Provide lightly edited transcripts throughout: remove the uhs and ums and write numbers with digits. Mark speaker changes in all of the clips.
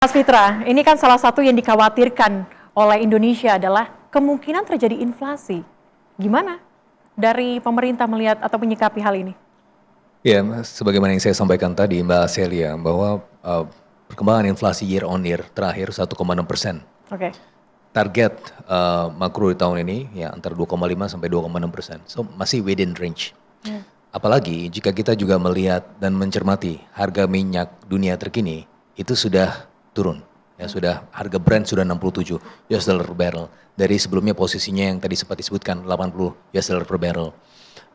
Speaker 1: Mas Fitra, ini kan salah satu yang dikhawatirkan oleh Indonesia adalah kemungkinan terjadi inflasi. Gimana dari pemerintah melihat atau menyikapi hal ini?
Speaker 2: Ya, sebagaimana yang saya sampaikan tadi Mbak Celia, bahwa perkembangan inflasi year on year terakhir 1,6%.
Speaker 1: Oke.
Speaker 2: Target makro di tahun ini ya antara 2,5 sampai 2,6%. So masih within range. Apalagi jika kita juga melihat dan mencermati harga minyak dunia terkini itu sudah turun. Ya sudah harga Brent sudah 67 US dollar per barrel dari sebelumnya posisinya yang tadi sempat disebutkan 80 US dollar per barrel.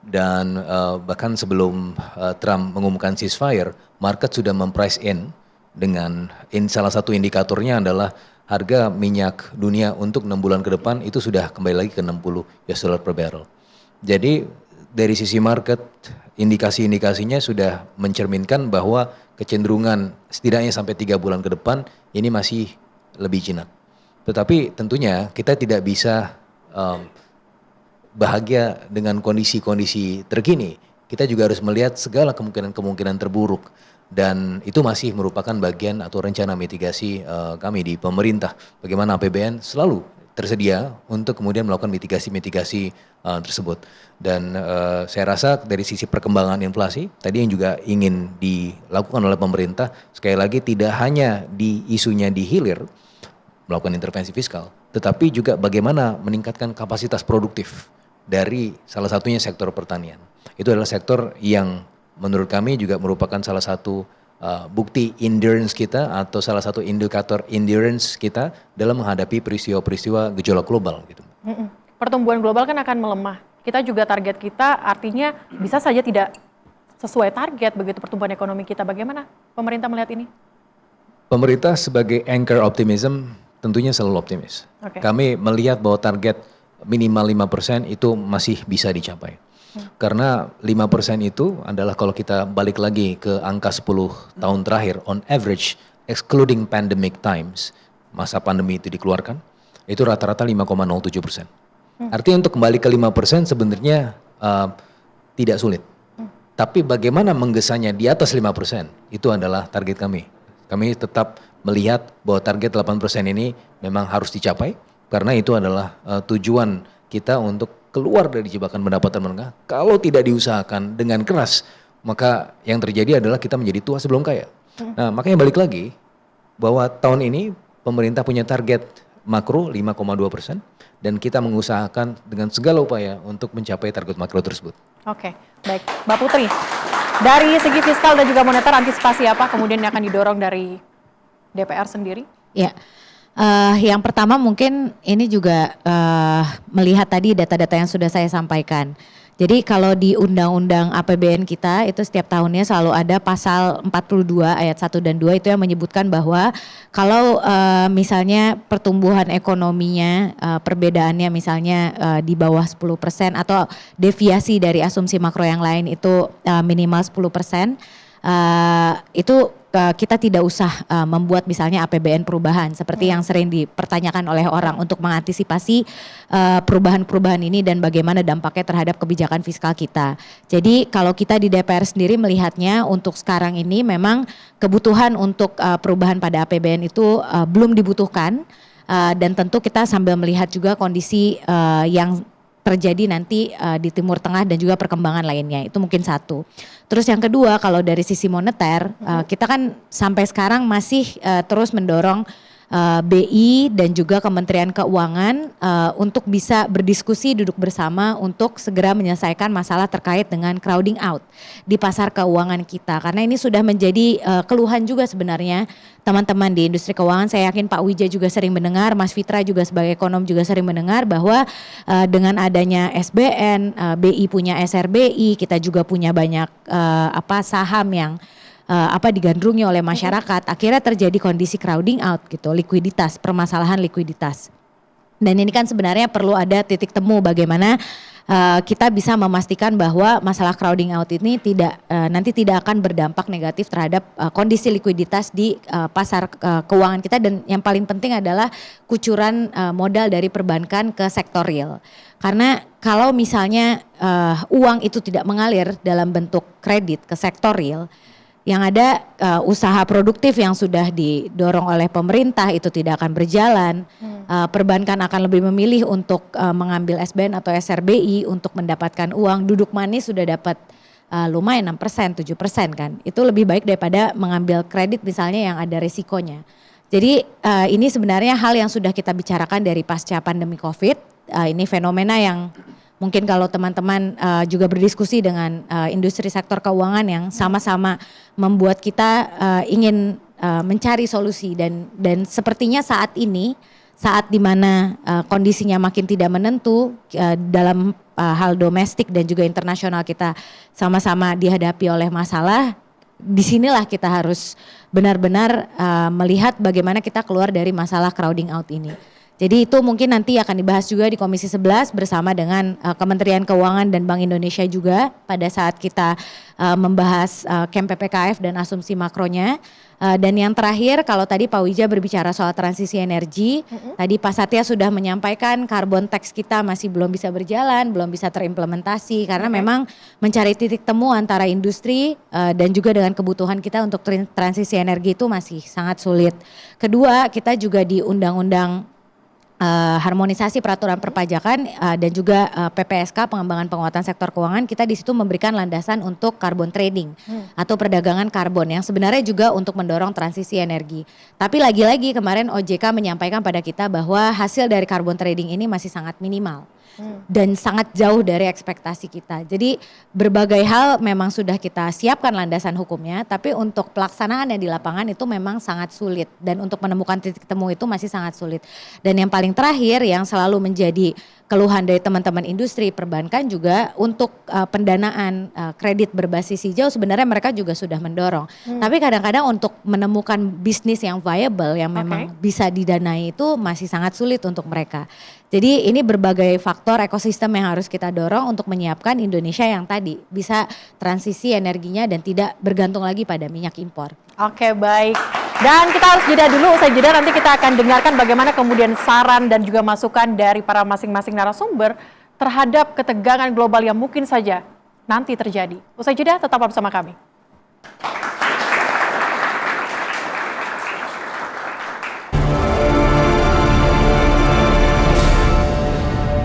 Speaker 2: Dan bahkan sebelum Trump mengumumkan ceasefire, market sudah memprice in dengan salah satu indikatornya adalah harga minyak dunia untuk 6 bulan ke depan itu sudah kembali lagi ke 60 US dollar per barrel. Jadi dari sisi market indikasi-indikasinya sudah mencerminkan bahwa kecenderungan setidaknya sampai 3 bulan ke depan ini masih lebih jinak. Tetapi tentunya kita tidak bisa bahagia dengan kondisi-kondisi terkini. Kita juga harus melihat segala kemungkinan-kemungkinan terburuk. Dan itu masih merupakan bagian atau rencana mitigasi kami di pemerintah. Bagaimana APBN selalu tersedia untuk kemudian melakukan mitigasi-mitigasi tersebut. Dan saya rasa dari sisi perkembangan inflasi, tadi yang juga ingin dilakukan oleh pemerintah, sekali lagi tidak hanya di isunya di hilir, melakukan intervensi fiskal, tetapi juga bagaimana meningkatkan kapasitas produktif dari salah satunya sektor pertanian. Itu adalah sektor yang menurut kami juga merupakan salah satu bukti endurance kita atau salah satu indikator endurance kita dalam menghadapi peristiwa-peristiwa gejolak global gitu.
Speaker 1: Pertumbuhan global kan akan melemah. Kita juga target kita artinya bisa saja tidak sesuai target begitu pertumbuhan ekonomi kita. Bagaimana pemerintah melihat ini?
Speaker 2: Pemerintah sebagai anchor optimism tentunya selalu optimis.
Speaker 1: Okay.
Speaker 2: Kami melihat bahwa target minimal 5% itu masih bisa dicapai. Karena 5% itu adalah kalau kita balik lagi ke angka 10 tahun terakhir, on average, excluding pandemic times, masa pandemi itu dikeluarkan, itu rata-rata 5,07%. Artinya untuk kembali ke 5% sebenarnya tidak sulit. Tapi bagaimana menggesanya di atas 5%, itu adalah target kami. Kami tetap melihat bahwa target 8% ini memang harus dicapai, karena itu adalah tujuan kita untuk keluar dari jebakan pendapatan menengah. Kalau tidak diusahakan dengan keras, maka yang terjadi adalah kita menjadi tua sebelum kaya. Nah, makanya balik lagi bahwa tahun ini pemerintah punya target makro 5,2% dan kita mengusahakan dengan segala upaya untuk mencapai target makro tersebut.
Speaker 1: Oke, baik. Mbak Putri, dari segi fiskal dan juga moneter antisipasi apa kemudian yang akan didorong dari DPR sendiri?
Speaker 3: Ya. Yang pertama mungkin ini juga melihat tadi data-data yang sudah saya sampaikan. Jadi kalau di Undang-Undang APBN kita itu setiap tahunnya selalu ada pasal 42 ayat 1 dan 2 itu yang menyebutkan bahwa kalau misalnya pertumbuhan ekonominya perbedaannya misalnya di bawah 10% atau deviasi dari asumsi makro yang lain itu minimal 10%, itu kita tidak usah membuat misalnya APBN perubahan seperti yang sering dipertanyakan oleh orang untuk mengantisipasi perubahan-perubahan ini dan bagaimana dampaknya terhadap kebijakan fiskal kita. Jadi kalau kita di DPR sendiri melihatnya untuk sekarang ini memang kebutuhan untuk perubahan pada APBN itu belum dibutuhkan dan tentu kita sambil melihat juga kondisi yang terjadi nanti di Timur Tengah dan juga perkembangan lainnya. Itu mungkin satu. Terus yang kedua, kalau dari sisi moneter, kita kan sampai sekarang masih terus mendorong BI dan juga Kementerian Keuangan untuk bisa berdiskusi duduk bersama untuk segera menyelesaikan masalah terkait dengan crowding out di pasar keuangan kita. Karena ini sudah menjadi keluhan juga sebenarnya teman-teman di industri keuangan. Saya yakin Pak Wija juga sering mendengar, Mas Fitra juga sebagai ekonom juga sering mendengar bahwa dengan adanya SBN, BI punya SRBI, kita juga punya banyak saham yang digandrungi oleh masyarakat, akhirnya terjadi kondisi crowding out gitu, likuiditas, permasalahan likuiditas. Dan ini kan sebenarnya perlu ada titik temu bagaimana kita bisa memastikan bahwa masalah crowding out ini nanti tidak akan berdampak negatif terhadap kondisi likuiditas di pasar keuangan kita, dan yang paling penting adalah kucuran modal dari perbankan ke sektor real. Karena kalau misalnya uang itu tidak mengalir dalam bentuk kredit ke sektor real, Yang ada usaha produktif yang sudah didorong oleh pemerintah itu tidak akan berjalan. Perbankan akan lebih memilih untuk mengambil SBN atau SRBI untuk mendapatkan uang. Duduk manis sudah dapat lumayan 6%, 7% kan. Itu lebih baik daripada mengambil kredit misalnya yang ada risikonya. Jadi ini sebenarnya hal yang sudah kita bicarakan dari pasca pandemi COVID. Ini fenomena yang mungkin kalau teman-teman juga berdiskusi dengan industri sektor keuangan yang sama-sama membuat kita ingin mencari solusi dan sepertinya saat ini saat dimana kondisinya makin tidak menentu dalam hal domestik dan juga internasional kita sama-sama dihadapi oleh masalah. Disinilah kita harus benar-benar melihat bagaimana kita keluar dari masalah crowding out ini. Jadi itu mungkin nanti akan dibahas juga di Komisi 11 bersama dengan Kementerian Keuangan dan Bank Indonesia juga pada saat kita membahas KEM PPKF dan asumsi makronya. Dan yang terakhir kalau tadi Pak Wija berbicara soal transisi energi, tadi Pak Satya sudah menyampaikan carbon tax kita masih belum bisa berjalan, belum bisa terimplementasi karena memang mencari titik temu antara industri dan juga dengan kebutuhan kita untuk transisi energi itu masih sangat sulit. Kedua, kita juga di undang-undang harmonisasi peraturan perpajakan dan juga PPSK pengembangan penguatan sektor keuangan, kita di situ memberikan landasan untuk carbon trading atau perdagangan karbon yang sebenarnya juga untuk mendorong transisi energi. Tapi lagi-lagi kemarin OJK menyampaikan pada kita bahwa hasil dari carbon trading ini masih sangat minimal dan sangat jauh dari ekspektasi kita. Jadi berbagai hal memang sudah kita siapkan landasan hukumnya, tapi untuk pelaksanaan yang di lapangan itu memang sangat sulit dan untuk menemukan titik temu itu masih sangat sulit. Dan yang paling terakhir yang selalu menjadi keluhan dari teman-teman industri perbankan juga untuk pendanaan kredit berbasis hijau sebenarnya mereka juga sudah mendorong. Tapi kadang-kadang untuk menemukan bisnis yang viable yang memang bisa didanai itu masih sangat sulit untuk mereka. Jadi ini berbagai faktor ekosistem yang harus kita dorong untuk menyiapkan Indonesia yang tadi bisa transisi energinya dan tidak bergantung lagi pada minyak impor.
Speaker 1: Oke, baik. Dan kita harus jeda dulu, usai jeda nanti kita akan dengarkan bagaimana kemudian saran dan juga masukan dari para masing-masing narasumber terhadap ketegangan global yang mungkin saja nanti terjadi. Usai jeda tetap bersama kami.